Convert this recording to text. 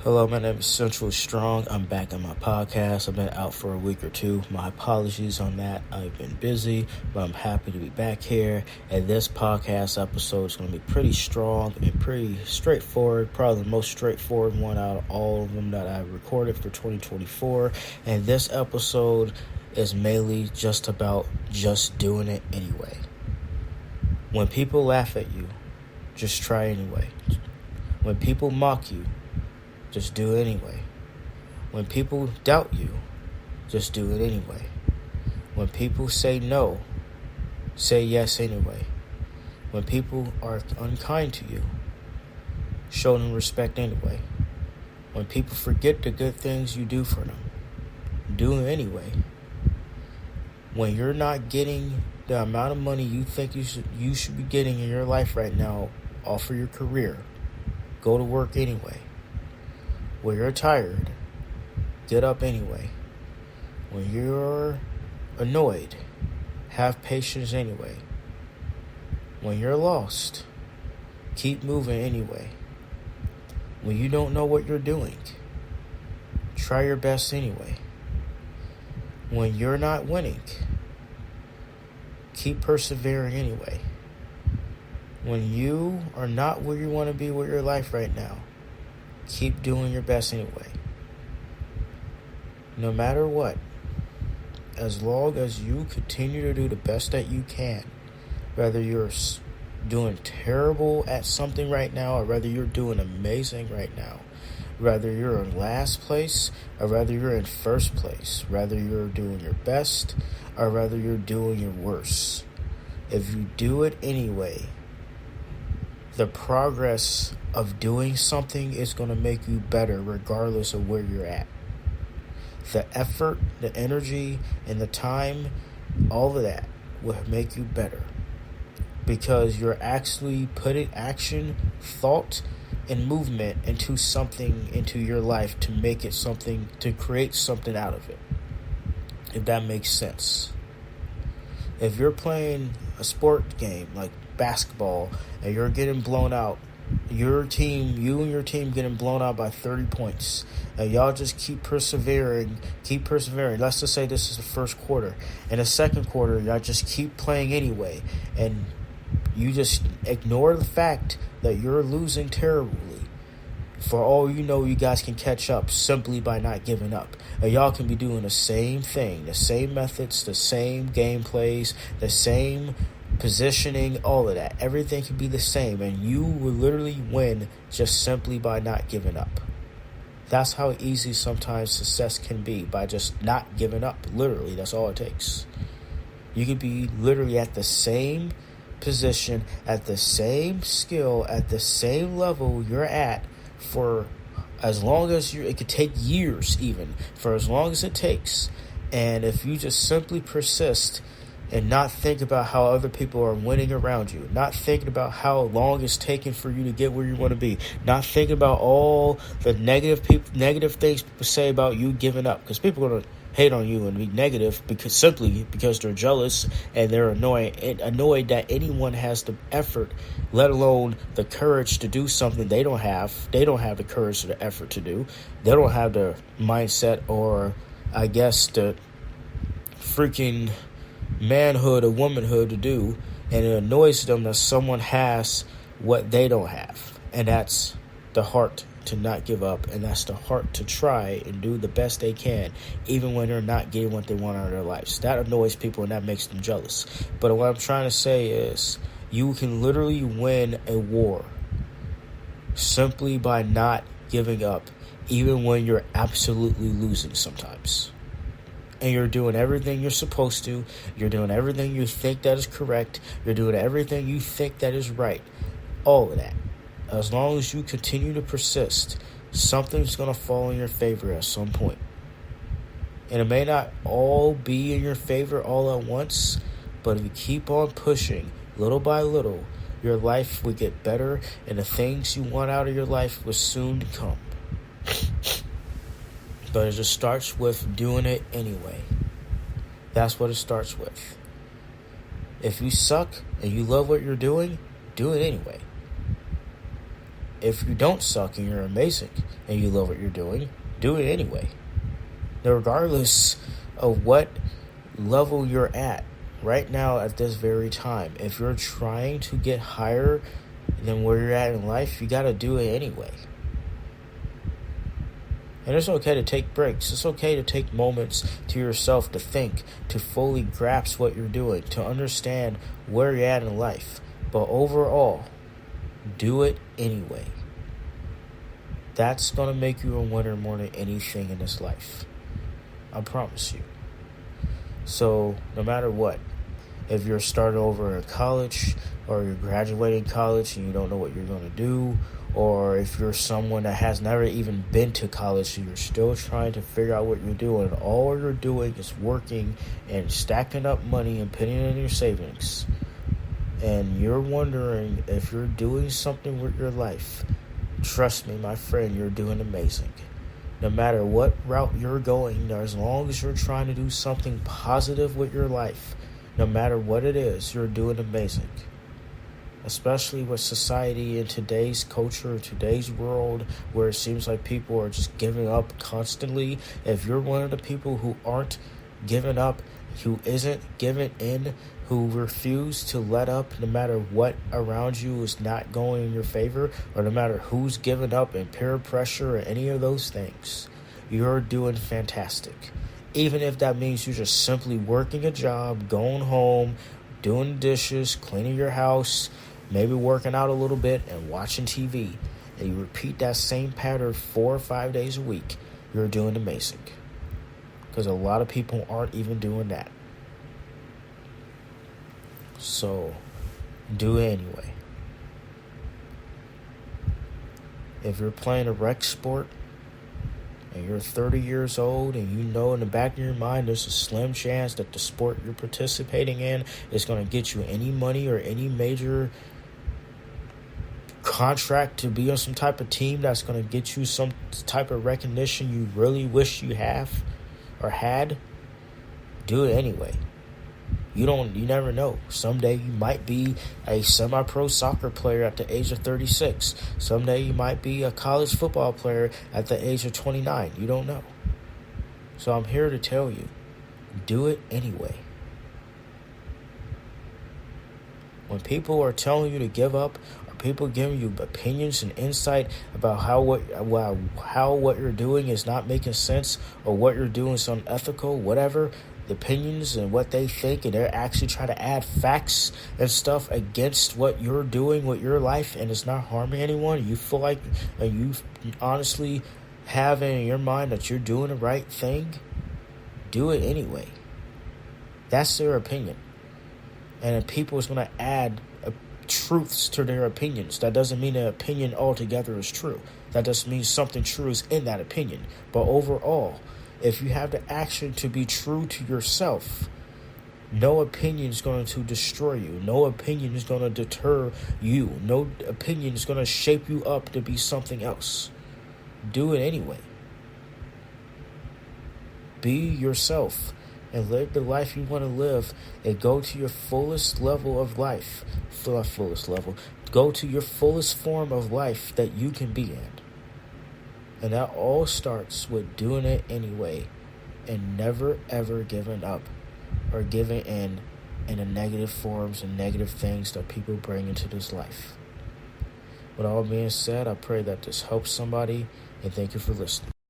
Hello, my name is Central Strong. I'm back on my podcast. I've been out for a week or two. My apologies on that. I've been busy, but I'm happy to be back here. And this podcast episode is going to be pretty strong and pretty straightforward. Probably the most straightforward one out of all of them that I recorded for 2024. And this episode is mainly just about just doing it anyway. When people laugh at you, just try anyway. When people mock you, just do it anyway. When people doubt you, just do it anyway. When people say no, say yes anyway. When people are unkind to you, show them respect anyway. When people forget the good things you do for them, do it anyway. When you're not getting the amount of money you think you should be getting in your life right now off of your career, go to work anyway. When you're tired, get up anyway. When you're annoyed, have patience anyway. When you're lost, keep moving anyway. When you don't know what you're doing, try your best anyway. When you're not winning, keep persevering anyway. When you are not where you want to be with your life right now, keep doing your best anyway. No matter what, as long as you continue to do the best that you can, whether you're doing terrible at something right now or whether you're doing amazing right now, whether you're in last place or whether you're in first place, whether you're doing your best or whether you're doing your worst, if you do it anyway, the progress of doing something is going to make you better regardless of where you're at. The effort, the energy, and the time, all of that will make you better because you're actually putting action, thought, and movement into something into your life to make it something, to create something out of it, if that makes sense. If you're playing a sport game like basketball and you're getting blown out, you and your team getting blown out by 30 points, and y'all just keep persevering. Let's just say this is the first quarter. In the second quarter, y'all just keep playing anyway, and you just ignore the fact that you're losing terribly. For all you know, you guys can catch up simply by not giving up. And y'all can be doing the same thing, the same methods, the same gameplays, the same positioning, all of that. Everything can be the same, and you will literally win just simply by not giving up. That's how easy sometimes success can be, by just not giving up. Literally, that's all it takes. You could be literally at the same position, at the same skill, at the same level you're at for as long as it could take years, even for as long as it takes. And if you just simply persist and not think about how other people are winning around you, not thinking about how long it's taking for you to get where you want to be, not thinking about all the negative things people say about you giving up, because people are going to hate on you and be negative because they're jealous and they're annoyed that anyone has the effort, let alone the courage to do something they don't have. They don't have the courage or the effort to do. They don't have the mindset or, I guess, the freaking manhood or womanhood to do, and it annoys them that someone has what they don't have, and that's the heart to not give up, and that's the heart to try and do the best they can even when they're not getting what they want out of their lives. That annoys people and that makes them jealous. But what I'm trying to say is you can literally win a war simply by not giving up, even when you're absolutely losing sometimes. And you're doing everything you're supposed to. You're doing everything you think that is correct. You're doing everything you think that is right. All of that. As long as you continue to persist, something's going to fall in your favor at some point. And it may not all be in your favor all at once, but if you keep on pushing little by little, your life will get better, and the things you want out of your life will soon come. But it just starts with doing it anyway. That's what it starts with. If you suck and you love what you're doing, do it anyway. if you don't suck and you're amazing and you love what you're doing, do it anyway. Now, regardless of what level you're at right now at this very time, if you're trying to get higher than where you're at in life, you got to do it anyway. And it's okay to take breaks. It's okay to take moments to yourself to think, to fully grasp what you're doing, to understand where you're at in life. But overall, do it anyway. That's going to make you a winner more than anything in this life. I promise you. So, no matter what, if you're starting over in college or you're graduating college and you don't know what you're going to do, or if you're someone that has never even been to college and you're still trying to figure out what you're doing, all you're doing is working and stacking up money and putting it in your savings, and you're wondering if you're doing something with your life, trust me, my friend, you're doing amazing. No matter what route you're going, as long as you're trying to do something positive with your life, no matter what it is, you're doing amazing. Especially with society in today's culture, today's world, where it seems like people are just giving up constantly. If you're one of the people who aren't giving up, who isn't giving in, who refuse to let up no matter what around you is not going in your favor, or no matter who's giving up in peer pressure or any of those things, you're doing fantastic. Even if that means you're just simply working a job, going home, doing dishes, cleaning your house, maybe working out a little bit and watching TV, and you repeat that same pattern 4 or 5 days a week, you're doing amazing. Because a lot of people aren't even doing that. So, do it anyway. If you're playing a rec sport and you're 30 years old and you know in the back of your mind there's a slim chance that the sport you're participating in is going to get you any money or any major contract to be on some type of team that's going to get you some type of recognition you really wish you have or had, do it anyway. You never know. Someday you might be a semi-pro soccer player at the age of 36. Someday you might be a college football player at the age of 29. You don't know. So I'm here to tell you, do it anyway. When people are telling you to give up, or people giving you opinions and insight about how what you're doing is not making sense, or what you're doing is unethical, whatever, the opinions and what they think, and they're actually trying to add facts and stuff against what you're doing with your life, and it's not harming anyone, you feel like, and you honestly have in your mind that you're doing the right thing, do it anyway. That's their opinion. And if people is going to add truths to their opinions, that doesn't mean their opinion altogether is true. That just means something true is in that opinion. But overall, if you have the action to be true to yourself, no opinion is going to destroy you. No opinion is going to deter you. No opinion is going to shape you up to be something else. Do it anyway. Be yourself and live the life you want to live, and go to your fullest level of life. Go to your fullest form of life that you can be in. And that all starts with doing it anyway, and never ever giving up or giving in the negative forms and negative things that people bring into this life. With all being said, I pray that this helps somebody, and thank you for listening.